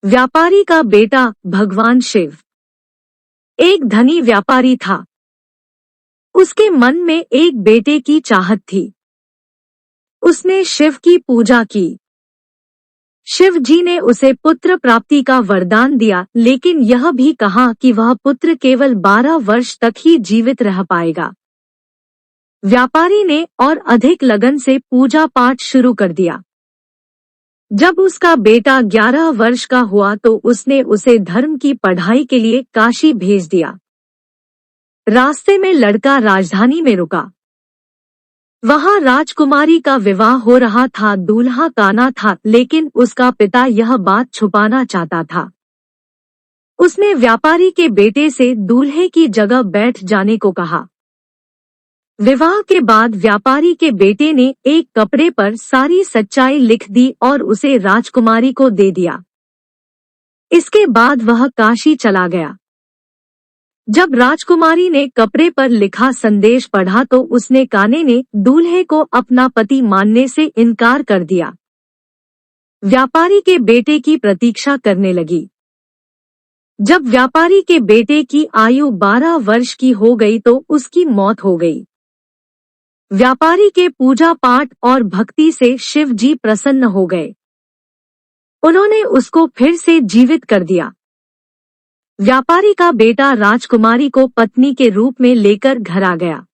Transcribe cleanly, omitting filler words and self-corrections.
व्यापारी का बेटा भगवान शिव एक धनी व्यापारी था। उसके मन में एक बेटे की चाहत थी। उसने शिव की पूजा की। शिव जी ने उसे पुत्र प्राप्ति का वरदान दिया, लेकिन यह भी कहा कि वह पुत्र केवल 12 वर्ष तक ही जीवित रह पाएगा। व्यापारी ने और अधिक लगन से पूजा पाठ शुरू कर दिया। जब उसका बेटा 11 वर्ष का हुआ तो उसने उसे धर्म की पढ़ाई के लिए काशी भेज दिया। रास्ते में लड़का राजधानी में रुका। वहां राजकुमारी का विवाह हो रहा था। दूल्हा काना था, लेकिन उसका पिता यह बात छुपाना चाहता था। उसने व्यापारी के बेटे से दूल्हे की जगह बैठ जाने को कहा। विवाह के बाद व्यापारी के बेटे ने एक कपड़े पर सारी सच्चाई लिख दी और उसे राजकुमारी को दे दिया। इसके बाद वह काशी चला गया। जब राजकुमारी ने कपड़े पर लिखा संदेश पढ़ा तो उसने काने ने दूल्हे को अपना पति मानने से इनकार कर दिया। व्यापारी के बेटे की प्रतीक्षा करने लगी। जब व्यापारी के बेटे की आयु 12 वर्ष की हो गई तो उसकी मौत हो गई। व्यापारी के पूजा पाठ और भक्ति से शिव जी प्रसन्न हो गए। उन्होंने उसको फिर से जीवित कर दिया। व्यापारी का बेटा राजकुमारी को पत्नी के रूप में लेकर घर आ गया।